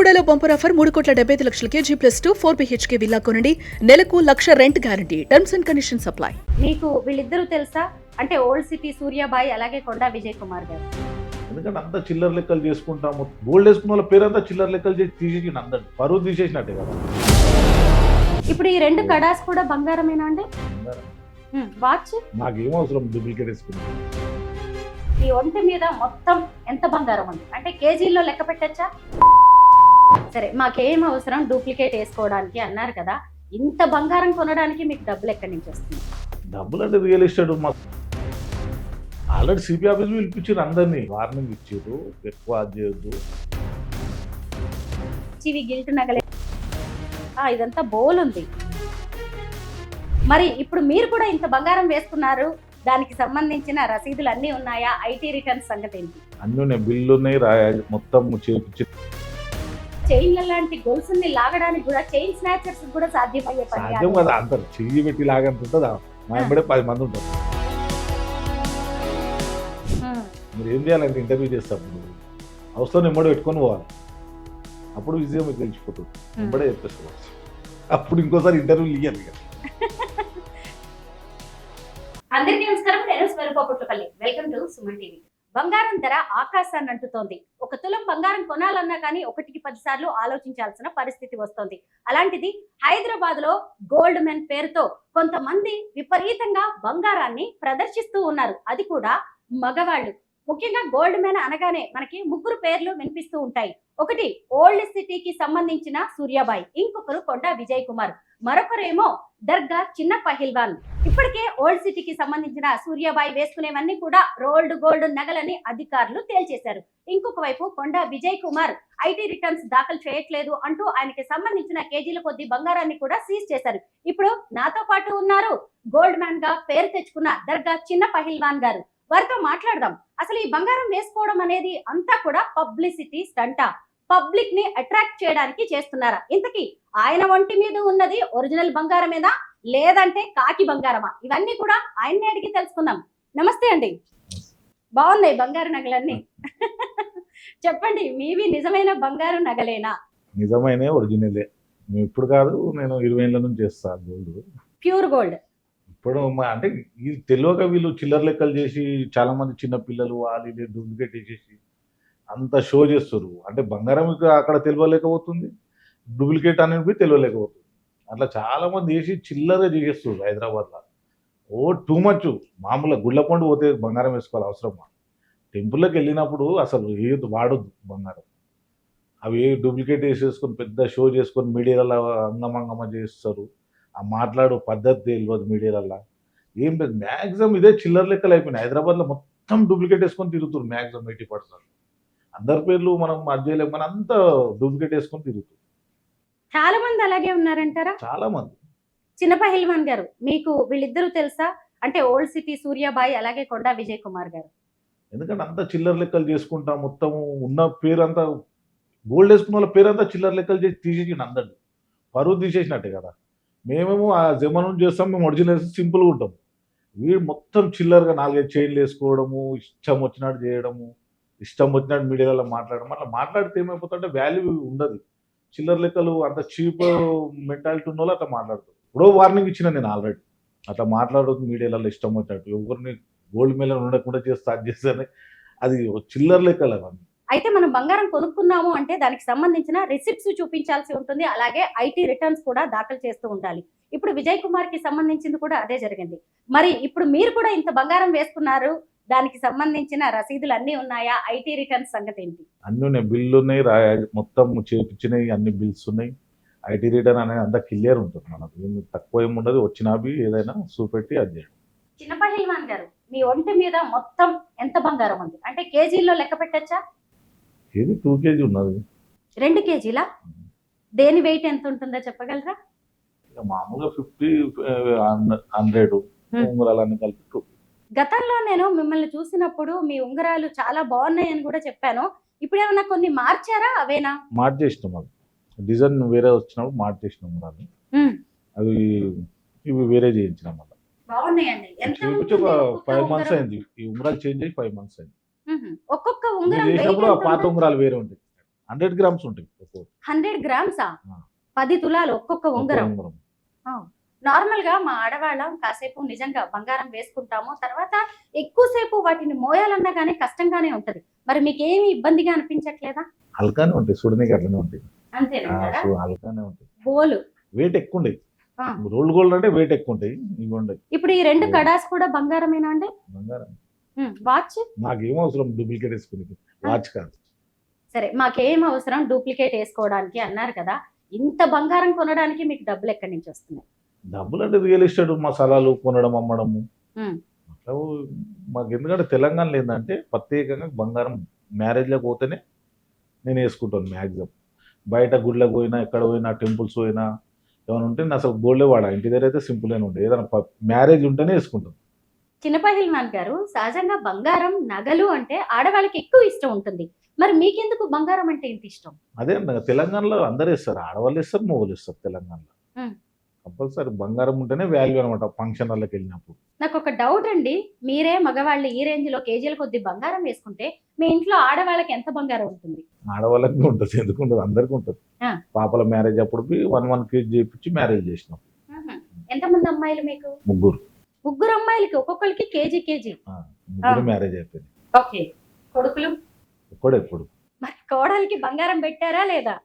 బెల్లంకొండలో bumper offer 3,75,00,000 G+2 4 BHK villa కొనండి. నెలకు 1,00,000 rent guarantee. Terms and conditions apply. మీకు వీళ్ళిద్దరూ తెలుసా? అంటే ఓల్డ్ సిటీ సూర్యాబాయి అలాగే కొండా విజయ్ కుమార్ గారు. ఎందుకంటే అంత చిల్లర లెక్కలు చేసుకుంటాము. గోల్డ్ వేసుకున్న వాళ్ళ పేరంతా చిల్లర లెక్కలు చేసి తీసేసి అందరు పరువు తీసేసినట్టే కదా. ఇప్పుడు ఈ రెండు కడాస్ కూడా బంగారమేనా అండి? వాచ్ నాకేం అవసరం డూప్లికేట్ వేసుకున్నాను. ఈ ఒంటి మీద మొత్తం ఎంత బంగారం ఉంది అంటే కేజీల్లో లెక్క పెట్టచ్చా? సరే, మాకేం అవసరం డూప్లికేట్ వేసుకోవడానికి అన్నారు కదా, ఇంత బంగారం కొనడానికి మీకు డబ్బులు ఎక్కడి నుంచి వస్తుంది? డబ్బులు అంటే real estate already CP office పిలిపించారు, అందరినీ వార్నింగ్ ఇచ్చారు, ఎక్కువ అది చేయొద్దు. ఇవి గిల్ట్ నగలే, ఇదంతా బోల్ ఉంది. మరి ఇప్పుడు మీరు కూడా ఇంత బంగారం వేసుకున్నారు, దానికి సంబంధించిన రసీదులు అన్నీ ఉన్నాయా? ఐటీ రిటర్న్స్ సంగతి ఏంటి? అన్నీ ఉన్నాయి, బిల్లు ఉన్నాయి, మొత్తం చేపించి చైన్ల లాంటి గొలుసుల్ని లాగడానికి కూడా చైన్ స్నాచర్స్ కూడా సాధ్యమయ్యే పని సాధ్యం కదా. అంటారు చెయ్యి పెట్టి లాగంత ఉంటుందా? మా ఎంబడే 10 మంది ఉంటారు. మీరు ఏం చేయాలంటే ఇంటర్వ్యూ చేస్తాము, అవసరం ఎంబడి పెట్టుకొని పోవాలి. అప్పుడు విజయం మీకు తెలిసిపోతుంది. ఎంబడే చెప్పేసుకోవచ్చు. అప్పుడు ఇంకోసారి ఇంటర్వ్యూ ఇయ్యాలి కదా. అందరికీ నమస్కారం, నేను స్వరూపపుట్లపల్లి. Welcome to Suman TV. బంగారం ధర ఆకాశాన్ని అంటుతోంది. 1 తులం బంగారం కొనాలన్నా కానీ 1కి 10 సార్లు ఆలోచించాల్సిన పరిస్థితి వస్తోంది. అలాంటిది హైదరాబాద్ లో గోల్డ్ మెన్ పేరుతో కొంతమంది విపరీతంగా బంగారాన్ని ప్రదర్శిస్తూ ఉన్నారు. అది కూడా మగవాళ్ళు. ముఖ్యంగా గోల్డ్ మెన్ అనగానే మనకి 3 పేర్లు వినిపిస్తూ ఉంటాయి. ఒకటి ఓల్డ్ సిటీకి సంబంధించిన సూర్యాబాయి, ఇంకొకరు కొండా విజయ్ కుమార్, మరొకరేమో దర్గా చిన్న పహిల్వాన్. ఇప్పటికే ఓల్డ్ సిటీకి సంబంధించిన సూర్యాబాయి వేసుకునేవన్నీ కూడా రోల్డ్ గోల్డ్ నగలని అధికారులు తేల్చేశారు. ఇంకొక వైపు కొండా విజయ్ కుమార్ ఐటీ రిటర్న్స్ దాఖలు చేయట్లేదు అంటూ ఆయనకి సంబంధించిన కేజీల కొద్ది బంగారాన్ని కూడా సీజ్ చేశారు. ఇప్పుడు నాతో పాటు ఉన్నారు గోల్డ్ మ్యాన్ గా పేరు తెచ్చుకున్న దర్గా చిన్న పహిల్వాన్ గారు. వారితో మాట్లాడదాం. అసలు ఈ బంగారం వేసుకోవడం అనేది అంతా కూడా పబ్లిసిటీ స్టంటా, పబ్లిక్ ని అట్రాక్ట్ చేయడానికి చేస్తున్నారా? ఇంతకీ ఆయన ఒంటి మీద ఉన్నది ఒరిజినల్ బంగారమేనా లేదంటే కాకి బంగారమా? ఇవన్నీ కూడా ఆయన్ని అడిగి తెలుసుకుందాం. నమస్తే అండి. బాగున్నాయి బంగారు నగలన్నీ. చెప్పండి, మీవి నిజమైన బంగారు నగలేనా? నిజమైన ఒరిజినలే. ఇప్పుడు కాదు, నేను 20 ఏళ్ళ నుంచి చేస్తాను గోల్డ్, ప్యూర్ గోల్డ్. ఇప్పుడు అంటే ఇది తెలియక వీళ్ళు చిల్లర లెక్కలు చేసి చాలా మంది చిన్న పిల్లలు వాళ్ళు డూప్లికేట్ చేసేసి అంత షో చేస్తారు. అంటే బంగారం అక్కడ తెలియలేకపోతుంది, డూప్లికేట్ అనేది తెలియలేకపోతుంది. అట్లా చాలా మంది వేసి చిల్లరగా చేసేస్తారు హైదరాబాద్లో. Too much. మామూలుగా గుళ్ళ పండు పోతే బంగారం వేసుకోవాలి అవసరమా? టెంపుల్లోకి వెళ్ళినప్పుడు అసలు ఏది వాడొద్దు బంగారం. అవి డూప్లికేట్ వేసేసుకొని పెద్ద షో చేసుకొని మీడియాలో అంగమంగమ చేస్తారు. ఆ మాట్లాడు పద్ధతి తెలియదు మీడియాలలో. ఏం లేదు, మ్యాక్సిమం ఇదే చిల్లర లెక్కలు అయిపోయినాయి. హైదరాబాద్లో మొత్తం డూప్లికేట్ వేసుకొని తిరుగుతారు మ్యాక్సిమం 80%. అందరి పేర్లు మనం అధ్యయలేము, మన అంతా డూప్లికేట్ వేసుకొని తిరుగుతారు. చాలా మంది అలాగే ఉన్నారంటారా? చాలా మంది. చిన్న పహిల్వాన్ గారు, మీకు వీళ్ళిద్దరూ తెలుసా? అంటే ఓల్డ్ సిటీ సూర్యాబాయి అలాగే కొండా విజయ్ కుమార్ గారు. ఎందుకంటే అంత చిల్లర లెక్కలు చేసుకుంటా మొత్తం ఉన్న పేరంతా గోల్డ్ వేసుకున్న వాళ్ళ పేరంతా చిల్లర లెక్కలు చేసి తీసేసి అందరు పరువు తీసేసినట్టే కదా. మేమేమో ఆ జమానం చేస్తాం, మేము ఒరిజినల్ సింపుల్గా ఉంటాం. వీడు మొత్తం చిల్లరగా 4-5 చైన్లు వేసుకోవడము, ఇష్టం వచ్చినట్టు చేయడము, ఇష్టం వచ్చినట్టు మీడియాలో మాట్లాడడం. అట్లా మాట్లాడితే ఏమైపోతుంటే వాల్యూ ఉండదు. చిల్లర లెక్కలు అంత చీప్ మెంటాలిటీ ఉన్న వాళ్ళు అట్లా మాట్లాడుతారు. ఇప్పుడు వార్నింగ్ ఇచ్చిన నేను ఆల్రెడీ, అట్లా మాట్లాడదు మీడియాలలో ఇష్టం వచ్చినట్టు. ఎవరిని గోల్డ్ మీద ఉండకుండా చేసి స్టార్ట్ చేస్తే అది చిల్లర లెక్కలు అవన్నీ. అయితే మనం బంగారం కొనుక్కున్నాము అంటే దానికి సంబంధించిన రిసిప్ట్స్ చూపించాల్సి ఉంటుంది, అలాగే ఐటీ రిటర్న్స్ కూడా దాఖలు చేస్తూ ఉండాలి. ఇప్పుడు విజయ్ కుమార్ కి సంబంధించింది కూడా అదే జరిగింది. మరి ఇప్పుడు మీరు కూడా ఇంత బంగారం వేసుకున్నారు, దానికి సంబంధించిన రసీదులు అన్నీ ఉన్నాయా? ఐటీ రిటర్న్స్ సంగతి ఏంటి? అన్నీ ఉన్నాయి, బిల్లు ఉన్నాయి, మొత్తం చేపించినవి అన్ని బిల్స్ ఉన్నాయి. ఐటీ రిటర్న్ అనేది అంతా క్లియర్ ఉంటుంది. మనకు ఏమి తక్కువ ఏమి ఉండదు. వచ్చినవి ఏదైనా చూపెట్టి అది చేయడం. చిన్న పహిల్వాన్ గారు, మీ ఒంటి మీద మొత్తం ఎంత బంగారం ఉంది అంటే కేజీల్లో లెక్క పెట్టచ్చా? ఇది 2 kg ఉన్నది. 2 కేజీలా? దేని వెయిట్ ఎంత ఉంటుందో చెప్పగలరా? మామూలుగా 50, 100 ఉంగరాలన్నీ కలిపి 2. గతంలో నేను మిమ్మల్ని చూసినప్పుడు మీ ఉంగరాలు చాలా బాగున్నాయని కూడా చెప్పాను. ఇప్పుడు ఏమన్నా కొన్ని మార్చారా? అవేనా? మార్చేసినాం, అది డిజైన్ వేరే వచ్చినప్పుడు మార్చేసినాం ఉంగరాలు. అవి ఇవి వేరే చేయించినాం. మళ్ళీ బాగున్నాయండి. ఒక 5 months అయింది. ఈ ఉంగరాలు చేంజ్ అయ్యి 5 months అయింది. ఒక్కొక్క ఉంగరం చేసినప్పుడు ఆ పాత ఉంగరాలు వేరే ఉంటాయి. 100 గ్రామ్స్ ఉంటాయి ఒక్కొక్కటి. 100 గ్రామ్సా? ఆ. 10 తులాలు ఒక్కొక్క ఒక్క ఉంగరం. ఉంగరం. నార్మల్ గా మా ఆడవాళ్ళం కాసేపు నిజంగా బంగారం వేసుకుంటాము, తర్వాత ఎక్కువసేపు వాటిని మోయాలన్నా కానీ కష్టంగానే ఉంటది. మరి మీకు ఏమి ఇబ్బందిగా అనిపించట్లేదా? హల్కానే ఉంటాయి, చూడడానికి అట్లనే ఉంటాయి. అంతేనంటారా? హల్కానే ఉంటాయి, బోలు. వెయిట్ ఎక్కువ ఉంటాయి. ఆ. రోల్డ్ గోల్డ్ అంటే వెయిట్ ఎక్కువ ఉంటాయి, ఇవి ఉండయి ఇప్పుడు ఈ 2 కడాస్ కూడా బంగారమేనా అండి? బంగారం. వాచ్ నాకేం అవసరం డూప్లికేట్ వేసుకుని, వాచ్ కాదు. సరే, మాకేం అవసరం డూప్లికేట్ వేసుకోవడానికి అన్నారు కదా, ఇంత బంగారం కొనడానికి మీకు డబ్బులు ఎక్కడి నుంచి వస్తున్నాయి? డబ్బులు అంటే రియల్ ఎస్టేట్ మసాలాలు కొనడం అమ్మడము ఉమ్. అట్లా మాకు. ఎందుకంటే తెలంగాణలో ఏంటంటే ప్రత్యేకంగా బంగారం మ్యారేజ్లోకి పోతేనే నేను వేసుకుంటాను మ్యాక్సిమం. బయట గుళ్ళకి పోయినా, ఎక్కడ పోయినా, టెంపుల్స్ పోయినా ఏమైనా ఉంటే నేను అసలు గోల్డే వాడా. ఇంటి దగ్గర అయితే సింపుల్గానే ఉంటాయి, ఏదైనా మ్యారేజ్ ఉంటేనే వేసుకుంటాను. చిన్న పహిల్వాన్ గారు, సహజంగా బంగారం నగలు అంటే ఆడవాళ్ళకి ఎక్కువ ఇష్టం ఉంటుంది, మరి మీకెందుకు బంగారం అంటే ఇంత ఇష్టం? అదే అన్న, తెలంగాణలో అందరూ వేస్తారు, ఆడవాళ్ళు వేస్తారు, మొగలు వేస్తారు. తెలంగాణలో కంపల్సరీ బంగారం ఉంటేనే వాల్యూ అనమాట ఫంక్షన్ వాళ్ళకి వెళ్ళినప్పుడు. నాకు ఒక డౌట్ అండి, మీరే మగవాళ్ళు ఈ రేంజ్ లో కేజీల కొద్ది బంగారం వేసుకుంటే మీ ఇంట్లో ఆడవాళ్ళకి ఎంత బంగారం ఉంటుంది? ఆడవాళ్ళకి ఉంటుంది, ఎందుకు ఉండదు, అందరికీ ఉంటుంది. ఆ. పాపల మ్యారేజ్ అప్పుడు 1 కేజీ చేయించి మ్యారేజ్ చేసినాం. ఎంతమంది అమ్మాయిలు మీకు? ముగ్గురు అమ్మాయిలకి ఒక్కొక్కరికి కేజీ. ముగ్గురు మ్యారేజ్ అయిపోయింది. ఓకే. కొడుకులు? ఒక్కడే కొడుకు. మరి కోడలికి బంగారం పెట్టారా లేదా?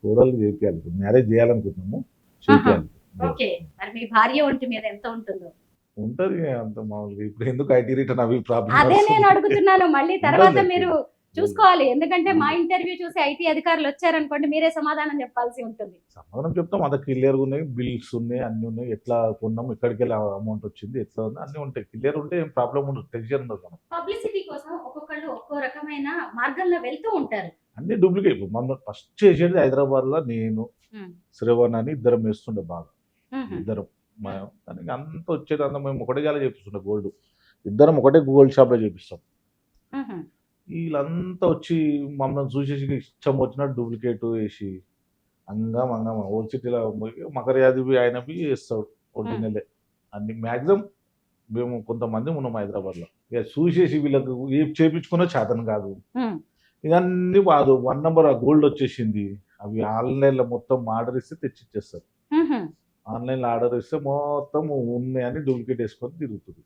కోడలు చేయాలి, మ్యారేజ్ చేయాలనుకుంటున్నాము, చేయాలి. ఓకే. మరి మీ భార్య ఒంటి మీద ఎంత ఉంటుందో? ఉంటది అంత మామూలుగా. ఇప్పుడు ఎందుకు ఐటీ రిటర్న్ అవి ప్రాబ్లం? అదే నేను అడుగుతున్నాను. మళ్ళీ తర్వాత మీరు చూసుకోవాలి, ఎందుకంటే మా ఇంటర్వ్యూ చూసి ఐటీ అధికారులు వచ్చారనుకోండి, మీరే సమాధానం చెప్పాల్సి ఉంటుంది. సమాధానం చెప్తాం, అంత క్లియర్ ఉన్నాయి, బిల్స్ ఉన్నాయి, అన్ని ఉన్నాయి, ఎట్లా కొన్నాం, ఎక్కడికి వెళ్ళి అమౌంట్ వచ్చింది, ఎట్లా ఉంది, అన్ని ఉంటాయి. క్లియర్ ఉంటే ఏం ప్రాబ్లం ఉండదు, టెన్షన్ ఉండదు. మనం పబ్లిసిటీ కోసం ఒక్కొక్కళ్ళు ఒక్కో రకమైన మార్గంలో వెళ్తూ ఉంటారు. అన్ని డూప్లికేట్. మనం ఫస్ట్ చేసేది హైదరాబాద్ లో నేను శ్రవణ్ అని ఇద్దరం వేస్తుండే బాగా. ఇద్దరం దానికి అంత వచ్చేది, అంత మేము ఒకటే గాలి చేపిస్తుండే గోల్డ్. ఇద్దరం ఒకటే గోల్డ్ షాప్ లో చేపిస్తాం. వీళ్ళంతా వచ్చి మమ్మల్ని చూసేసి ఇష్టం వచ్చినట్టు డూప్లికేట్ వేసి అంగా ఓల్డ్ సిటీలో మకర యాదవి ఆయన వేస్తాడు ఒరిజినలే అన్ని. మ్యాక్సిమం మేము కొంతమంది ఉన్నాం హైదరాబాద్లో, ఇక చూసేసి వీళ్ళకు ఏం చేయించుకున్నా చేతను కాదు. ఇవన్నీ కాదు, 1 నెంబర్ ఆ గోల్డ్ వచ్చేసింది. అవి ఆన్లైన్లో మొత్తం ఆర్డర్ ఇస్తే తెచ్చిచ్చేస్తారు. ఆన్లైన్లో ఆర్డర్ ఇస్తే మొత్తం ఉన్నాయని డూప్లికేట్ వేసుకొని తిరుగుతుంది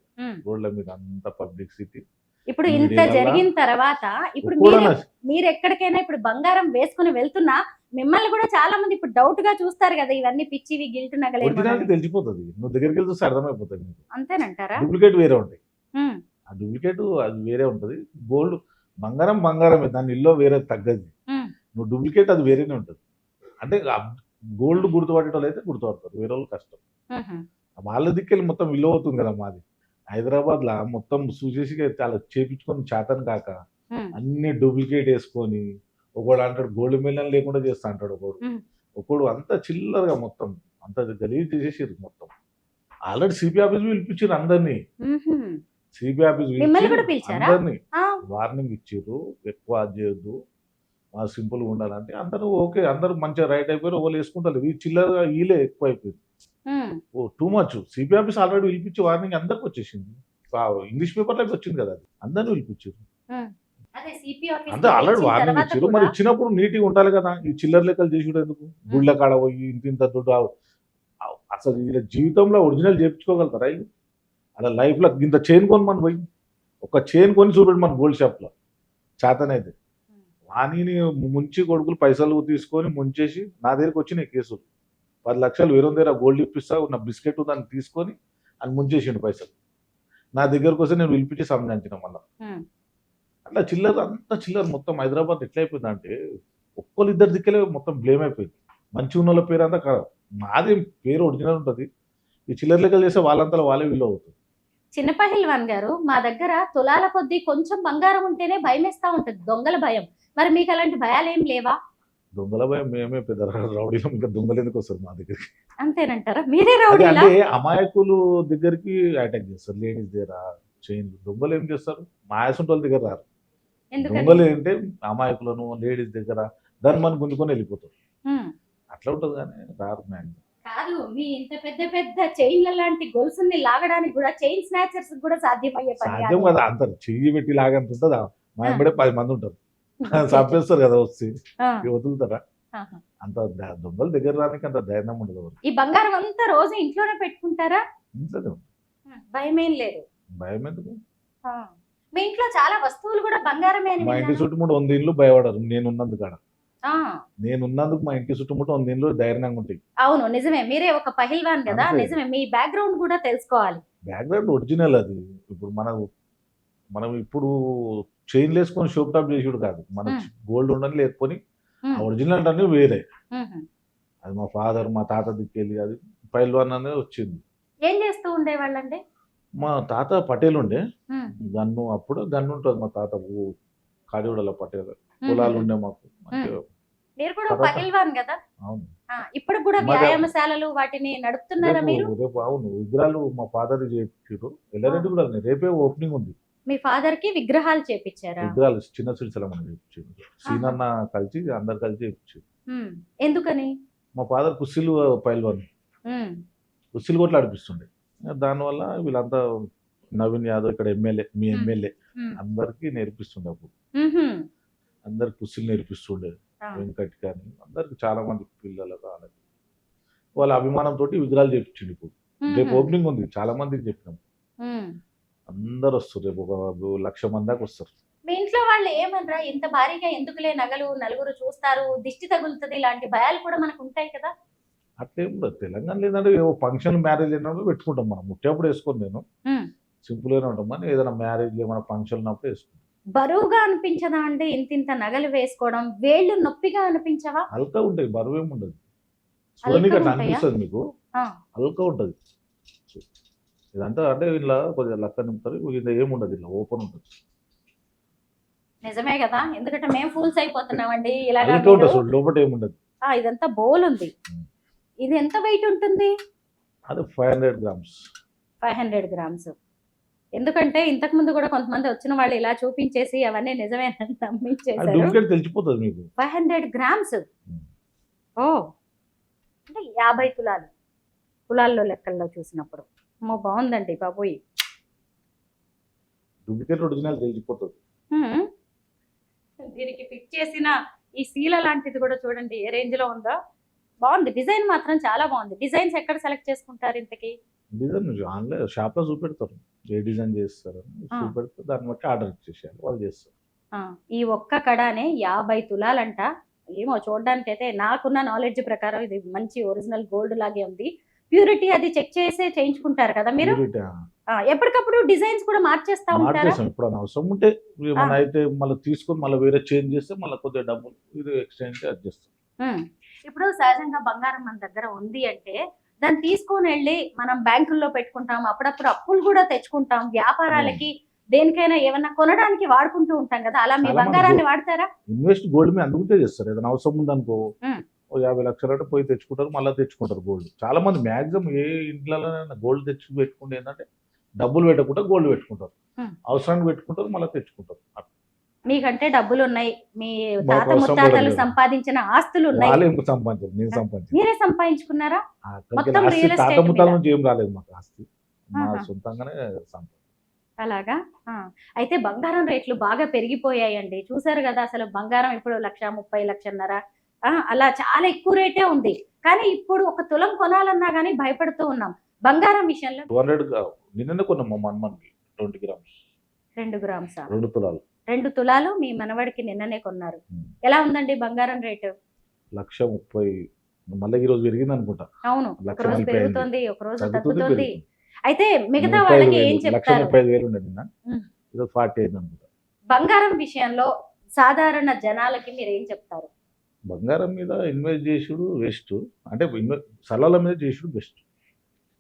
రోడ్ల మీద, అంత పబ్లిక్ సిటీ. ఇప్పుడు ఇంత జరిగిన తర్వాత ఇప్పుడు మీరు ఎక్కడికైనా ఇప్పుడు బంగారం వేసుకుని వెళ్తున్నా మిమ్మల్ని కూడా చాలా మంది ఇప్పుడు డౌట్ గా చూస్తారు కదా, ఇవన్నీ పిచ్చివి గిల్ట్ నగలే తెలిసిపోతుంది. నువ్వు దగ్గరికి వెళ్తే చూస్తే అర్థమైపోతుంది. అంతేనంటారా? డూప్లికేట్ వేరే ఉంటాయి, ఆ డూప్లికేట్ అది వేరే ఉంటది. గోల్డ్ బంగారమే, దాని ఇల్లు వేరే తగ్గది. నువ్వు డూప్లికేట్ అది వేరేనే ఉంటుంది. అంటే గోల్డ్ గుర్తుపట్టేటోళ్ళు అయితే గుర్తుపడతారు, వేరే వాళ్ళు కష్టం. వాళ్ళ దిక్కెళ్ళి మొత్తం విలువ అవుతుంది కదా. మాది హైదరాబాద్ లా మొత్తం చూసేసి చాలా చేపించుకొని చేతను కాక అన్ని డూప్లికేట్ వేసుకొని, ఒకడు అంటాడు గోల్డ్ మిలియన్ లేకుండా చేస్తా అంటాడు, ఒకడు అంత చిల్లరగా మొత్తం అంత గలీజ్ చేసేసారు మొత్తం. ఆల్రెడీ సిపి ఆఫీస్ పిలిపించారు అందరినీ. సిపి ఆఫీస్ అందరినీ వార్నింగ్ ఇచ్చారు, ఎక్కువ అది చేయొద్దు, సింపుల్ గా ఉండాలంటే. అందరూ ఓకే, అందరూ మంచిగా రైట్ అయిపోయారు, వాళ్ళు వేసుకుంటారు. ఈ చిల్లరగా వీలే ఎక్కువ అయిపోయింది, oh too much. CP office already పిలిపించి వార్నింగ్ అందరికి వచ్చేసింది, ఇంగ్లీష్ పేపర్లోకి వచ్చింది కదా, అది అందరినీ పిలిపించారు. అంటే ఆల్రెడీ వార్నింగ్ ఇచ్చారు, మరి ఇచ్చినప్పుడు నీట్గా ఉండాలి కదా. ఈ చిల్లర లెక్కలు చేసి ఎందుకు? గుళ్ళ కాడ పోయి ఇంత దుడ్డు, అసలు వీళ్ళ జీవితంలో ఒరిజినల్ చేయించుకోగలుగుతారా? అలా లైఫ్లో ఇంత చైన్ కొని మనం పోయి ఒక చైన్ కొని చూపెట్టి మన గోల్డ్ షాప్లో చేతనైతే వాణిని ముంచి కొడుకులు పైసలు తీసుకొని ముంచేసి నా దగ్గరికి వచ్చినాయి కేసులు. 10 లక్షలు వేరే దగ్గర గోల్డ్ ఇప్పిస్తా, నా బిస్కెట్ దాన్ని తీసుకొని అని ముంచేసిండు పైసలు. నా దగ్గరకు వస్తే నేను పిలిపించి సంబంధించిన మళ్ళీ. అట్లా చిల్లర, అంతా చిల్లర మొత్తం హైదరాబాద్ ఎట్లా అయిపోయింది అంటే ఒక్కళ్ళు ఇద్దరు దిక్కలే మొత్తం బ్లేమ్ అయిపోయింది. మంచి ఉన్న వాళ్ళ పేరు అంతా కాదు, మాది పేరు ఒరిజినల్ ఉంటుంది. ఈ చిల్లర లెక్కలు చేస్తే వాళ్ళంతా వాళ్ళే విలువ అవుతుంది. చిన్న పహిల్వాన్ గారు, మా దగ్గర తులాల కొద్దీ కొంచెం బంగారం ఉంటేనే భయం వేస్తా ఉంటుంది, దొంగల భయం. మరి మీకు అలాంటి భయాలు ఏం లేవా? దొంగల భయం మేమే పెద్ద రౌడీలో, ఇంకా దొంగలు ఎందుకు వస్తారు మా దగ్గరికి? అంతేనంటారా? మీరే రౌడీ అంటే అమాయకులు దగ్గరికి అటాక్ చేస్తారు, లేడీస్ దగ్గర చైన్లు. దొంగలు ఏం చేస్తారు? మాయాసుంటి వాళ్ళ దగ్గర రారు. దొంగలు ఏంటంటే అమాయకులను లేడీస్ దగ్గర దాన్ని మనం గుంజుకొని వెళ్ళిపోతారు, అట్లా ఉంటుంది. కానీ రారు మ్యాక్సిమం. కాదు, మీ ఇంత పెద్ద పెద్ద చైన్ల లాంటి గొలుసుల్ని లాగడానికి కూడా చైన్ స్నాచర్స్ కూడా సాధ్యం కదా. అంత చెయ్యి పెట్టి లాగంత ఉంటుంది, మా వెంబడే 10 మంది ఉంటారు. చంపేస్తారు కదా వచ్చి ఆ, ఇక వదులుతారా? ఆహా. అంత దొంగలు దగ్గర రానికి అంత ధైర్యం ఉండదు ఎవరికి. ఈ బంగారం అంతా రోజు ఇంట్లోనే పెట్టుకుంటారా? ఇంట్లోనే ఉంది. భయం ఏం లేదు. భయం ఎందుకు? ఆ. మీ ఇంట్లో చాలా వస్తువులు కూడా బంగారమే అని మా ఇంటి విన్నాను. చుట్టుముట్టు 100 ఇళ్ళు భయపడరు నేనున్నందుకు కాడ. ఆ, నేనున్నందుకు మా ఇంటి చుట్టుముట్టు 100 ఇళ్ళు ధైర్యంగా ఉంటాయి. అవును నిజమే, మీరే ఒక పహిల్వాన్ కదా. అంతే. నిజమే, మీ బ్యాక్గ్రౌండ్ కూడా తెలుసుకోవాలి. బ్యాక్గ్రౌండ్ ఒరిజినల్ అది. ఇప్పుడు మనం ఇప్పుడు చైన్ వేసుకొని షోప్ టాప్ చేసుడు కాదు. మన మ్మ్. గోల్డ్ ఉండని లేకపోని ఉమ్, ఒరిజినల్ అంటే వేరే. ఉమ్. అది మా ఫాదర్ మా తాత దిక్కెళ్ళి అది పైల్వాన్ అనేది వచ్చింది. ఏం చేస్తూ ఉండేవాళ్ళండి? మా తాత పటేల్ ఉండే ఉమ్, గన్ను. అప్పుడు గన్ను ఉంటుంది మా తాత కాడిగూడలో పటేల్. ఉమ్. పొలాలు ఉండే మాకు మంచిగా. మీరు కూడా తర్వాత- పహిల్వాన్ కదా. అవును. ఇప్పుడు కూడా మరి- వ్యాయామశాలలు వాటిని నడుపుతున్నారా మీరు? రేపు అవును విగ్రహాలు మా ఫాదర్ చేయించారు. ఎల్లారెడ్డి కూడా ఉంది. రేపే ఓపెనింగ్ ఉంది. మీ ఫాదర్ కి విగ్రహాలు చేపించారా? విగ్రహాలు చిన్న సిరిసిల్ల మనం చేయించారు. సీనన్న కలిసి అందరు కలిసి చేయించారు. ఉమ్, ఎందుకని? మా ఫాదర్ కుస్సీలు పైల్వాన్. ఉమ్, కుస్సీలు కొట్లు ఆడిపిస్తుండే. దానివల్ల వీళ్ళంతా నవీన్ యాదవ్ ఇక్కడ ఎమ్మెల్యే మీ ఎమ్మెల్యే ఉమ్, అందరికి నేర్పిస్తుండే. అప్పుడు ఉహుం. అందరికి కుస్సీలు నేర్పిస్తుండే. ఆ, వెంకట్ కానీ అందరికి చాలా మంది పిల్లలకు వాళ్ళకి వాళ్ళ అభిమానంతో విగ్రహాలు చేయించిండు. ఇప్పుడు రేపు ఉహుం. ఓపెనింగ్ ఉంది. చాలా మందికి చెప్పినాం. ఉమ్. అందరు వస్తారు. రేపు ఒక 1,00,000 మంది దాకా వస్తారు. మీ ఇంట్లో వాళ్ళు ఏమనరా? ఇంత భారీగా ఎందుకులే నగలు, నలుగురు చూస్తారు, దిష్టి తగులుతుంది, ఇలాంటి భయాలు కూడా మనకు ఉంటాయి కదా. అట్లేం ఉండదు. తెలంగాణ లేదంటే ఏవో ఫంక్షన్ మ్యారేజ్ అయినప్పుడు పెట్టుకుంటాం. మనం ముట్టేప్పుడు వేసుకోను. నేను ఉమ్. సింపుల్గానే ఉంటాం. కానీ ఏదైనా మ్యారేజ్ ఏమైనా ఫంక్షన్ ఉన్నప్పుడు వేసుకుంటాం. బరువుగా అనిపించదా అండి ఇంత నగలు వేసుకోవడం? వేళ్ళు నొప్పిగా అనిపించవా? హల్కా ఉంటాయి. బరువు ఏమి ఉండదు. చూడడానికి అట్లా ఉంటాయా? అనిపిస్తుంది మీకు. ఆ, హల్కా ఉంటుంది. ఇదంతా అంటే ఇలా కొద్దిగా లక్క నింపుతారు. ఇది ఏముండదు. ఇలా ఓపెన్ ఉంటుంది. నిజమే కదా, ఎందుకంటే మేము ఫూల్స్ అయిపోతున్నామండి ఇలాగా. హల్కా ఉంటుంది. మీరు- అసలు లోపల ఏముండదు. ఇదంతా బోల్ ఉంది. ఇది ఎంత వెయిట్ ఉంటుంది? అది 500 grams. 500 గ్రామ్స్. ఎందుకంటే ఇంతకు ముందు కూడా కొంతమంది వచ్చిన వాళ్ళు ఇలా చూపించేసి అవన్నీ నిజమేనని అది నమ్మించేశారు. డూప్లికేట్ తెలిసిపోతుంది మీకు. 500 గ్రామ్స్. ఉమ్. ఓ, అంటే 50 తులాలు. తులాల్లో లెక్కల్లో చూసినప్పుడు అమ్మో బాగుందండి బాబోయ్. డూప్లికేట్ ఒరిజినల్ తెలిసిపోతుంది. హ్మ్. దీనికి ఫిట్ చేసిన ఈ శీల లాంటిది కూడా చూడండి ఏ రేంజ్ లో ఉందో. బాగుంది, డిజైన్ మాత్రం చాలా బాగుంది. డిజైన్స్ ఎక్కడ సెలెక్ట్ చేసుకుంటారు ఇంతకి? డిజైన్ ఆన్లైన్ షాప్లో చూపెడతారు. ఏ డిజైన్ చేస్తారు ఆ. చూపెడితే దాన్ని బట్టి ఆర్డర్ ఇచ్చేసేయాలి. వాళ్ళు చేస్తారు. ఈ ఒక్క కడానే 50 తులాలంట. ఏమో చూడడానికి అయితే నాకున్న నాలెడ్జ్ ప్రకారం ఇది మంచి ఒరిజినల్ గోల్డ్ లాగే ఉంది. ప్యూరిటీ అది చెక్ చేసే చేయించుకుంటారు కదా మీరు? Purity, ఎప్పటికప్పుడు డిజైన్స్ కూడా మార్చేస్తా ఉంటారా? మార్చేసాం. ఇప్పుడు అవసరం ఉంటే మన అయితే మళ్ళీ తీసుకొని మళ్ళీ వేరే చేంజ్ చేస్తే మళ్ళీ కొద్దిగా డబ్బులు ఇది ఎక్స్చేంజ్ అది చేస్తాం. ఉమ్. ఇప్పుడు సహజంగా బంగారం మన దగ్గర ఉంది అంటే దాన్ని తీసుకొని వెళ్ళి మనం బ్యాంకుల్లో పెట్టుకుంటాం, అప్పుడప్పుడు అప్పులు కూడా తెచ్చుకుంటాం, వ్యాపారాలకి దేనికైనా ఏమన్నా కొనడానికి వాడుకుంటూ ఉంటాం కదా. అలా మీ చాలా మంది బంగారాన్ని వాడతారా? ఇన్వెస్ట్ గోల్డ్ మీద అందుకుంటే చేస్తారు. ఏదైనా అవసరం ఉందనుకో ఉమ్. ఓ 50 లక్షలు అంటే పోయి తెచ్చుకుంటారు. మళ్ళీ తెచ్చుకుంటారు గోల్డ్. చాలా మంది మాక్సిమం ఏ ఇంట్లో గోల్డ్ తెచ్చి పెట్టుకుంటే ఏంటంటే డబ్బులు పెట్టకుండా గోల్డ్ పెట్టుకుంటారు. ఉమ్. అవసరానికి పెట్టుకుంటారు మళ్ళీ తెచ్చుకుంటారు. మీకంటే డబ్బులు ఉన్నాయి, మీ మాకు తాత అవసరం ముత్తాతలు కూడా లేదు. సంపాదించిన ఆస్తులు ఉన్నాయి. వాళ్ళే ఇంకా సంపాదించారు. నేను సంపాదించాను. మీరే సంపాదించుకున్నారా? అక్కడికి మొత్తం ఆస్తి real estate తాత ముత్తాల మీద. నుంచి ఏం రాలేదు మాకు ఆస్తి. మా ఆహా. సొంతంగానే సంపాదించాం. అలాగా. అయితే బంగారం రేట్లు బాగా పెరిగిపోయాయండి. చూసారు కదా, అసలు బంగారం ఇప్పుడు 1,30,000, 1,50,000 అలా చాలా ఎక్కువ రేటే ఉంది. కానీ ఇప్పుడు ఒక తులం కొనాలన్నా కానీ భయపడుతూ ఉన్నాం. బంగారం విషయంలో 200 నిన్ననే కొన్నాం మా మన్మన్కి 20 grams 2 గ్రామ్సా? 2 తులాలు. 2 తులాలు మీ మనవడికి నిన్ననే కొన్నారు. ఉమ్. ఎలా ఉందండి బంగారం రేటు? 1,30,000 మళ్ళీ ఈ రోజు పెరిగింది అనుకుంటా. అవును, ఒక రోజు 1,40,000 పెరుగుతుంది, ఒక రోజు తగ్గుతుంది తగ్గుతుంది. పెరుగుతుంది. అయితే మిగతా వాళ్ళకి ఏం చెప్తారు? 1,35,000 ఉండేది నిన్న. ఉమ్. ఈరోజు 40 అనుకుంటా. బంగారం విషయంలో సాధారణ జనాలకి మీరు ఏం చెప్తారు? బంగారం మీద ఇన్వెస్ట్ చేసుడు వేస్ట్. అంటే స్థలాల మీద చేసుడు బెస్ట్.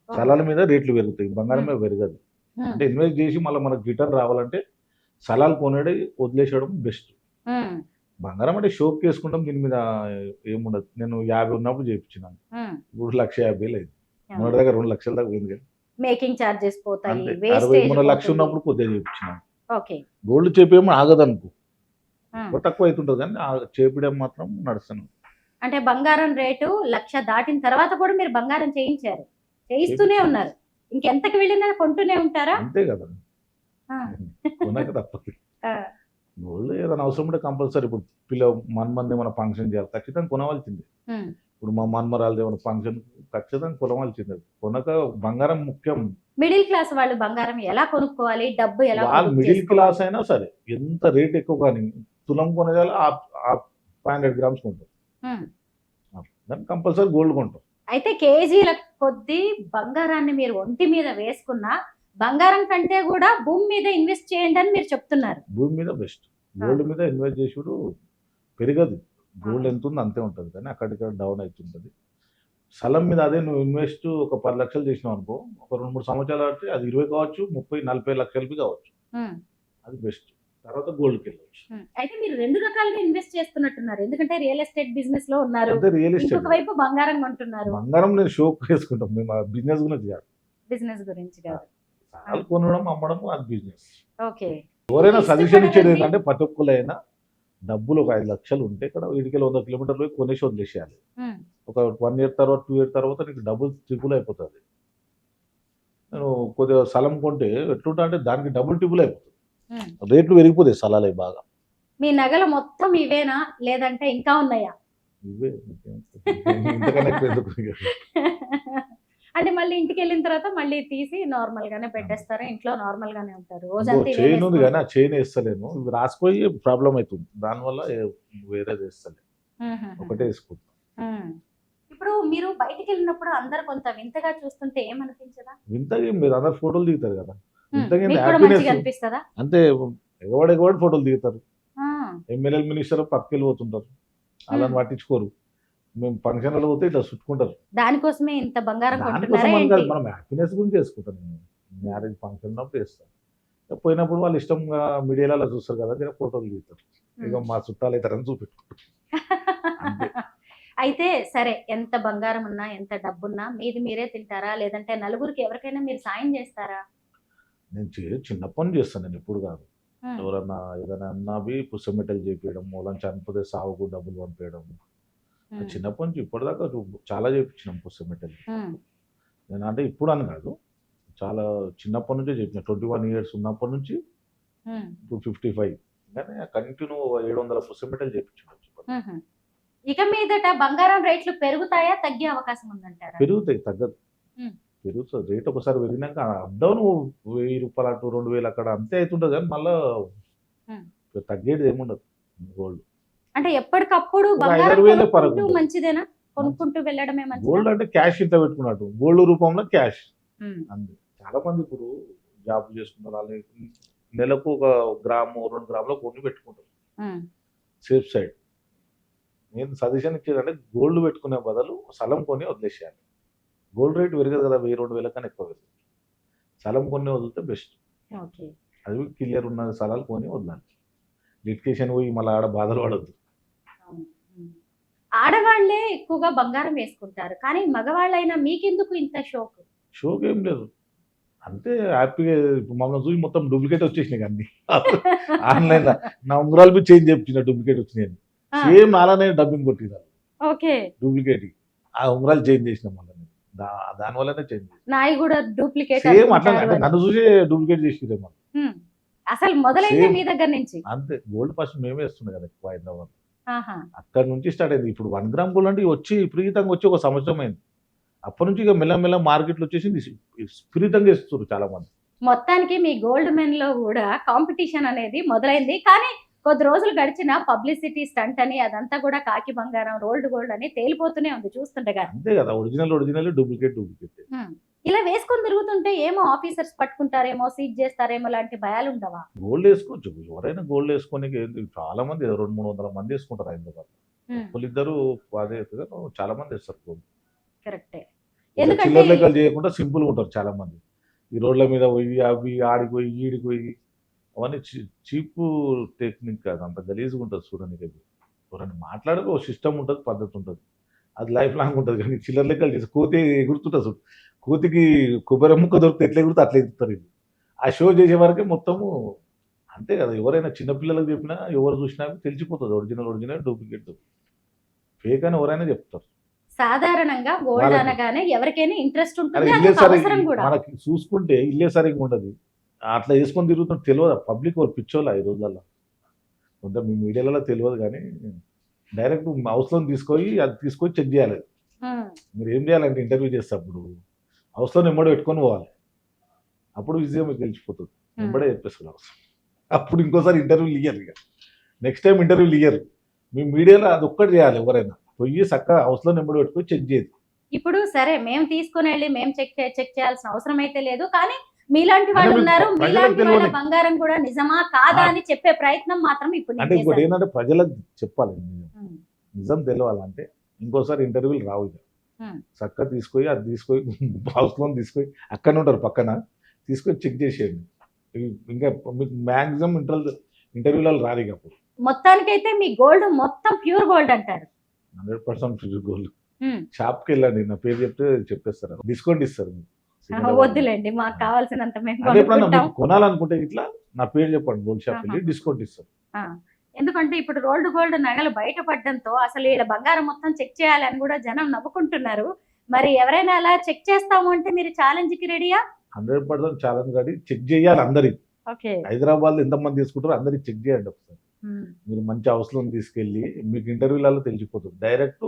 స్థలాల మీద రేట్లు పెరుగుతాయి. బంగారం మీద పెరగదు. అంటే ఇన్వెస్ట్ చేసి మళ్ళీ మనకు రిటర్న్ రావాలంటే స్థలాలు కొనేది వదిలేసేయడం బెస్ట్. ఉమ్, బంగారం అంటే షోక్ వేసుకుంటాం. దీని మీద ఏముండదు. నేను 50 ఉన్నప్పుడు చేయించినాను. ఉమ్. ఇప్పుడు 1,50,000 అయింది. మన దగ్గర 2 లక్షల దాకా పోయింది కదా. మేకింగ్ చార్జెస్ పోతాయి, అంటే వేస్టేజ్ 63 లక్షలు పోతుంది. ఉన్నప్పుడు కొద్దిగా చేయించినాను. ఓకే. గోల్డ్ చేపేమో ఆగదనుకో. ఉమ్. తక్కువ అవుతుంటుంది కానీ చేపడం మాత్రం నడుస్తాను. అంటే బంగారం రేటు 1,00,000 దాటిన తర్వాత కూడా మీరు బంగారం చేయించారు, చేయిస్తూనే ఉన్నారు. ఇంకెంతకు వెళ్ళినా కొంటూనే ఉంటారా? అంతే కదా. ఆ. కొనక తప్పదు. ఆ. గోల్డ్ ఏదైనా అవసరం ఉంటే కంపల్సరీ ఇప్పుడు మంది ఏమైనా ఫంక్షన్ చేయాలి ఖచ్చితంగా కొనవలసిందే. ఉమ్. ఇప్పుడు మా మన్మరాలది ఏమైనా ఫంక్షన్ ఖచ్చితంగా కొనవలసిందే. కొనక బంగారం ముఖ్యం. మిడిల్ క్లాస్ వాళ్ళు బంగారం ఎలా కొనుక్కోవాలి, డబ్బు ఎలా వాళ్ళు పొదుపు మిడిల్ చేసుకోవాలి? క్లాస్ అయినా సరే ఎంత రేట్ ఎక్కువ కానీ తులం కొనేదాలు 500 గ్రామ్స్ కొంటాం. ఉమ్. దాన్ని కంపల్సరీ గోల్డ్ కొంటాం. అయితే కేజీల కొద్దీ బంగారాన్ని మీరు ఒంటి మీద వేసుకున్నా బంగారం కంటే కూడా భూమి మీద ఇన్వెస్ట్ చేయండి అని మీరు చెప్తున్నారు. భూమి మీద బెస్ట్. గోల్డ్ మీద ఇన్వెస్ట్ చేసుడు పెరగదు. గోల్డ్ ఎంత ఉంది అంతే ఉంటుంది కానీ అక్కడిక్కడ డౌన్ అవుతుంటుంది. స్థలం మీద అదే నువ్వు ఇన్వెస్ట్ ఒక 10 లక్షలు చేసినావు అనుకో, ఒక 2-3 సంవత్సరాలు అంటే అది 20 కావచ్చు, 30-40 లక్షలకి కావచ్చు. ఉమ్. అది బెస్ట్. తర్వాత గోల్డ్కి వెళ్ళవచ్చు. అయితే మీరు రెండు రకాలుగా ఇన్వెస్ట్ చేస్తున్నట్టున్నారు, ఎందుకంటే రియల్ ఎస్టేట్ బిజినెస్ లో ఉన్నారు, అదే రియల్ ఎస్టేట్. ఇంకొక వైపు బంగారం కొంటున్నారు. బంగారం నేను షోక్ వేసుకుంటాం, మేము బిజినెస్ గురించి కాదు. బిజినెస్ గురించి కాదు. స్థలాలు కొనడం అమ్మడం అది బిజినెస్. ఓకే. ఎవరైనా సజెషన్ ఇచ్చేది ఇష్టపడరండి. ఏంటంటే ప్రతి ఒక్కరైనా డబ్బులు ఒక 5 లక్షలు ఉంటే ఇక్కడ వీటికి 100 కిలోమీటర్లు పోయి కొనేసి వదిలేసేయాలి. ఉమ్. ఒక 1 ఇయర్ తర్వాత 2 ఇయర్ తర్వాత నీకు డబుల్ ట్రిపుల్ అయిపోతుంది. నేను కొద్దిగా స్థలం కొంటే ఎట్లుంటా అంటే దానికి డబుల్ ట్రిపుల్ అయిపోతుంది. ఉమ్. రేట్లు పెరిగిపోతాయి స్థలాలే బాగా. మీ నగలు మొత్తం ఇవేనా లేదంటే ఇంకా ఉన్నాయా? ఇవే ఇంతకన్నా ఎక్కువ ఎందుకు? అంటే మళ్ళీ ఇంటికి వెళ్ళిన తర్వాత మళ్ళీ తీసి నార్మల్ గానే పెట్టేస్తారా? ఇంట్లో నార్మల్ గానే ఉంటారు ఇంకో రోజంతా ఇవే చైన్ ఉంది కానీ వేసుకుంటారు? ఆ చైన్ వేస్తలేను. ఇవి రాసిపోయి ప్రాబ్లం అవుతుంది. దానివల్ల వేరేది వేస్తలేదు, ఉహుహు. ఒకటే వేసుకుంటాను. ఉమ్. ఇప్పుడు మీరు బయటికి వెళ్ళినప్పుడు అందరు కొంత వింతగా చూస్తుంటే ఏమనిపించదా? వింతగా మీరు అందరు ఫోటోలు దిగుతారు కదా, ఉమ్. ఇంతకీ మీకు కూడా హ్యాపీనెస్ మంచిగా అనిపిస్తుందా? అంతే. ఎగవాడు ఫోటోలు దిగుతారు. ఆ. ఎమ్మెల్యేలు మినిస్టర్ పక్కకి వెళ్ళిపోతుంటారు, వాళ్ళని పట్టించుకోరు. మేము ఫంక్షన్లు పోతే ఇట్లా చుట్టుకుంటారు. దానికోసమే ఇంత బంగారం దానికోసం కొంటున్నారా అని ఏంటి? కాదు, మనం హ్యాపీనెస్ గురించి చేసుకుంటాం. నేను మ్యారేజ్ ఫంక్షన్ ఉన్నప్పుడు చేస్తాను. పోయినప్పుడు వాళ్ళు ఇష్టంగా మీడియాలో అలా చూస్తారు కదా, జర ఫోటోలు దిగుతారు. ఇక మా చుట్టాలు అవుతారని చూపెట్టుకుంటారు. అంతే. అయితే సరే, ఎంత బంగారం ఉన్నా ఎంత డబ్బున్నా మీది మీరే తింటారా లేదంటే నలుగురికి ఎవరికైనా మీరు సాయం చేస్తారా? నేను చిన్నప్పటి నుంచి చేస్తాను. నేను ఎప్పుడు కాదు. ఉమ్. ఎవరన్నా ఏదైనా అన్నవి పుస్తమెట్టలు చేపించడం, మూలం చనిపోతే సాగుకు డబ్బులు పంపించడం, ఉమ్. చిన్నప్పటి నుంచి ఇప్పటిదాకా చాలా చేయించినాం పుస్తమెట్టలు. ఉమ్. నేను అంటే ఇప్పుడు అని కాదు, చాలా చిన్నప్పటి నుంచే చెప్పిన. 21 ఇయర్స్ ఉన్నప్పటి నుంచి ఉమ్. ఇప్పుడు 55. కానీ కంటిన్యూ 700 పుస్తమెట్టలు చేయించుకోవచ్చు. ఉహు. ఇక మీదట బంగారం రేట్లు పెరుగుతాయా తగ్గే అవకాశం ఉందంటారా? పెరుగుతాయి, తగ్గదు. ఉమ్. పెరుగుతుంది. రేట్ ఒకసారి పెరిగినాక అప్ డౌన్ 1000 రూపాయలు అటు 2000 అక్కడ అంతే అవుతుంటుంది కానీ మళ్ళీ ఉమ్. తగ్గేది ఏముండదు. గోల్డ్ అంటే ఎప్పటికప్పుడు ఒక బంగారం 5,000 కొనుక్కుంటూ పరగదు. మంచిదేనా? కొనుక్కుంటూ వెళ్ళడమే మంచిదా? గోల్డ్ అంటే క్యాష్ ఇంత పెట్టుకున్నట్టు, గోల్డ్ రూపంలో క్యాష్ ఉమ్. అంతే. చాలా మంది ఇప్పుడు జాబ్ చేసుకుంటారు, వాళ్ళు నెలకు 1 గ్రాము 2 గ్రాములో కొన్ని పెట్టుకుంటారు ఉమ్. Safe side. నేను సజెషన్ ఇచ్చేదంటే గోల్డ్ పెట్టుకునే బదులు స్థలం కొని వదిలేసేయాలి. గోల్డ్ రేట్ పెరగదు కదా, 1000-2000 కన్నా ఎక్కువ పెరుగుతుంది. స్థలం కొన్ని వదిలితే బెస్ట్. ఓకే. అది క్లియర్ ఉన్న స్థలాలు కొని వదలాలి. లిటికేషన్ పోయి మళ్ళీ ఆడ బాధలు పడద్దు. అవును. ఉమ్. ఆడవాళ్లే ఎక్కువగా బంగారం వేసుకుంటారు, కానీ మగవాళ్ళైనా మీకెందుకు ఇంత షోక్? షోక్ ఏం లేదు, అంతే హ్యాపీగా. ఇప్పుడు మమ్మల్ని చూసి మొత్తం డూప్లికేట్ వచ్చేసినాయి అన్ని ఆన్లైన్లో. నా ఉంగరాలు బి చేంజ్ చేయించిన డూప్లికేట్ వచ్చినాయి. ఆ. సేమ్ నాలానే డబ్బింగ్ కొట్టినారు ఓకే. డూప్లికేట్. ఆ ఉంగరాలు చేంజ్ చేసినాం మళ్ళీ. దానివల్లనే చేంజ్ చేసిన. నాయి కూడా డూప్లికేట్ సేమ్ అట్లా అంటే నన్ను చూసి డూప్లికేట్ చేసిరే మళ్ళీ. అసలు మొదలైందే Same. మీ దగ్గర నుంచి? అంతే. గోల్డ్ ఫస్ట్ మేమే ఇస్తున్నాం కదా ఎక్కువ హైదరాబాద్. ఆహా. అక్కడ నుంచి స్టార్ట్ అయింది. ఇప్పుడు 1 గ్రామ్ గోల్డ్ అంటే వచ్చి విపరీతంగా వచ్చి 1 సంవత్సరం అయింది. అప్పటి నుంచి ఇక మెల్ల మార్కెట్లో వచ్చేసి విపరీతంగా ఇస్తారు చాలా మంది. మొత్తానికి మీ గోల్డ్ మెన్ లో కూడా కాంపిటీషన్ అనేది మొదలైంది, కానీ కొద్ది రోజులు గడిచిన పబ్లిసిటీ స్టంట్ అని అదంతా కూడా కాకి బంగారం రోల్డ్ గోల్డ్ అని తేలిపోతూనే ఉంది చూస్తుండగా. అంతే కదా, ఒరిజినల్ డూప్లికేట్. ఇలా వేసుకొని తిరుగుతుంటే ఏమో ఆఫీసర్స్ పట్టుకుంటారేమో, సీజ్ చేస్తారేమో లాంటి భయాలు ఉండవా? గోల్డ్ వేసుకోవచ్చు. ఎవరైనా గోల్డ్ వేసుకొని చాలా మంది 200-300 మంది వేసుకుంటారు హైదరాబాద్. ఒకళ్ళిద్దరు అదే చాలా మంది వేస్తారు గోల్డ్. కరెక్టే. చిల్లర ఎందుకంటే లెక్కలు చేయకుండా సింపుల్ గా ఉంటారు చాలా మంది. ఈ రోడ్ల మీద పోయి అవి ఆడికి పోయి ఈడికి పోయి అవన్నీ చీప్ టెక్నిక్ కాదు, అంత గలీజ్గా ఉంటుంది చూడడానికి. ఎవరైనా మాట్లాడక ఒక సిస్టమ్ ఉంటుంది, పద్ధతి ఉంటుంది, అది లైఫ్ లాంగ్ ఉంటుంది. కానీ చిల్లర లెక్కలు చేసి కోతి ఎగురుతుంటుంది చూడు, కోతికి కొబ్బరి ముక్క దొరికితే ఎట్లా ఎగురుతుంది అట్లా ఎగురుతారు. ఇది ఆ షో చేసే వరకే మొత్తము అంతే కదా. ఎవరైనా చిన్నపిల్లలకు చెప్పినా ఎవరు చూసినా తెలిసిపోతుంది ఒరిజినల్ డూప్లికేట్ ఫేక్ అని ఎవరైనా చెప్తారు. సాధారణంగా గోల్డ్ వాళ్ళకి. అనగానే ఎవరికైనా ఇంట్రెస్ట్ కానీ ఉంటుంది, ఇల్లే అదొక సరిగ్గా అవసరం కూడా. మనకి చూసుకుంటే ఇల్లే సరిగ్గా ఉండదు. అట్లా వేసుకొని తిరుగుతుంటే తెలియదు పబ్లిక్ వాళ్ళు పిచ్చోళ్ళ ఈ రోజులలో. కొంత మీ మీడియాలలో తెలియదు కానీ డైరెక్ట్ హౌస్లో తీసుకొని చెక్ చేయాలి. ఉమ్, మీరు ఏం చేయాలంటే ఇంటర్వ్యూ చేసేటప్పుడు హౌస్లో నెంబడి పెట్టుకొని పోవాలి. అప్పుడు ఈజీగా మీకు తెలిసిపోతుంది. నెంబడే చెప్పేసుకోవాలి అవసరం. అప్పుడు ఇంకోసారి ఇంటర్వ్యూలు ఇయ్యరు. ఇక నెక్స్ట్ టైం ఇంటర్వ్యూలు ఇయ్యరు. మీ మీడియాలో అది ఒక్కటి చేయాలి. ఎవరైనా పోయి చక్కగా హౌస్లో నెంబడి పెట్టుకొని చెక్ చేయదు. ఇప్పుడు సరే మేము తీసుకుని వెళ్ళి మేము చెక్ చేయాల్సిన అవసరం అయితే లేదు, కానీ మీలాంటి వాళ్ళు అంటే ఉన్నారు, ప్రజలకు మీలాంటి వాళ్ళ తెలియని- బంగారం కూడా నిజమా కాదా అని చెప్పే ప్రయత్నం మాత్రం ఇప్పుడు నేను అంటే ఇంకోటి చేశాను. ఏంటంటే ప్రజలకు చెప్పాలి. ఉమ్, నిజం తెలియాలంటే ఇంకోసారి ఇంటర్వ్యూలు రావు. ఇక ఉమ్, చక్కగా తీసుకొని హౌస్లో తీసుకొని అక్కడనే ఉంటారు పక్కన, తీసుకొని చెక్ చేసేయండి. ఇంకా మీకు మ్యాక్సిమం ఇంటర్వ్యూలలో రాదు. ఇక అప్పుడు మొత్తానికైతే మీ గోల్డ్ మొత్తం ప్యూర్ గోల్డ్ అంటారు. 100% ఫ్యూచర్ గోల్డ్. ఉమ్, షాప్కి వెళ్ళండి, నా పేరు చెప్తే చెప్పేస్తారు, డిస్కౌంట్ ఇస్తారు మీకు. వద్దులేండి, మాకు కావాల్సినంత మేము అంటే ఎప్పుడన్నా కొనుక్కుంటాం. మీకు కొనాలనుకుంటే ఇట్లా నా పేరు చెప్పండి, గోల్డ్ షాప్ వెళ్ళి డిస్కౌంట్ ఇస్తారు. ఆ, ఎందుకంటే ఇప్పుడు గోల్డ్ నగలు బయటపడడంతో అసలు వీళ్ళ బంగారం మొత్తం చెక్ చేయాలని కూడా జనం నవ్వుకుంటున్నారు. మరి ఎవరైనా అలా చెక్ చేస్తాము అంటే మీరు ఛాలెంజ్ కి రెడీయా? 100% ఛాలెంజ్ కాడి చెక్ చేయాలి అందరికి. ఓకే. హైదరాబాద్లో ఎంతమంది తీసుకుంటారో అందరికి చెక్ చేయండి ఒకసారి. మీరు మంచి హౌస్లో తీసుకెళ్ళి మీకు ఇంటర్వ్యూలలో తెలిసిపోతుంది. డైరెక్ట్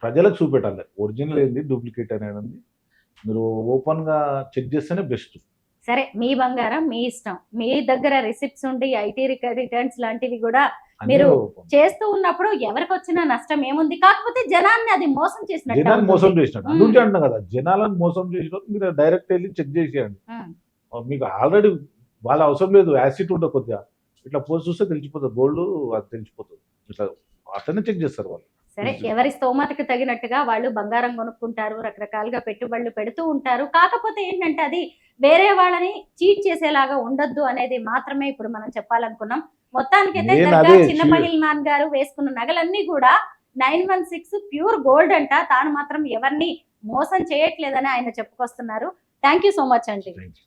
ప్రజలకు చూపెట్టాలి ఒరిజినల్ ఏంది డూప్లికేట్ అనేది. మీరు ఓపెన్గా చెక్ చేస్తేనే బెస్ట్. సరే, మీ బంగారం మీ ఇష్టం. మీ దగ్గర రిసిప్ట్స్ ఉండి ఐటీ రిటర్న్స్ లాంటివి కూడా మీరు చేస్తూ ఉన్నప్పుడు ఎవరికి వచ్చిన నష్టం ఏముంది? కాకపోతే జనాన్ని అది మోసం చేసినట్టు జనాన్ని మోసం అవుతుంది. చేసినట్టు అందుకే అంటున్నా కదా, జనాలను మోసం చేసినట్టు మీరు డైరెక్ట్ వెళ్ళి చెక్ చేసేయండి. మీకు ఆల్రెడీ వాళ్ళ అవసరం లేదు, యాసిడ్ ఉంటుంది కొద్దిగా, ఇట్లా పోసి చూస్తే తెలిసిపోతుంది గోల్డ్, అది తెలిసిపోతుంది. ఇట్లా అట్లనే చెక్ చేస్తారు వాళ్ళు. సరే, ఎవరి స్తోమతకు తగినట్టుగా వాళ్ళు బంగారం కొనుక్కుంటారు, రకరకాలుగా పెట్టుబడులు పెడుతూ ఉంటారు. కాకపోతే ఏంటంటే అది వేరే వాళ్ళని చీట్ చేసేలాగా ఉండొద్దు అనేది మాత్రమే ఇప్పుడు మనం చెప్పాలనుకున్నాం. మొత్తానికైతే నేను దర్గా అదే చిన్న మహిళమాన్ గారు వేసుకున్న నగలన్నీ కూడా 916 ప్యూర్ గోల్డ్ అంట. తాను మాత్రం ఎవరిని మోసం చేయట్లేదని ఆయన చెప్పుకొస్తున్నారు. థ్యాంక్ యూ సో మచ్ అండి. Thank you.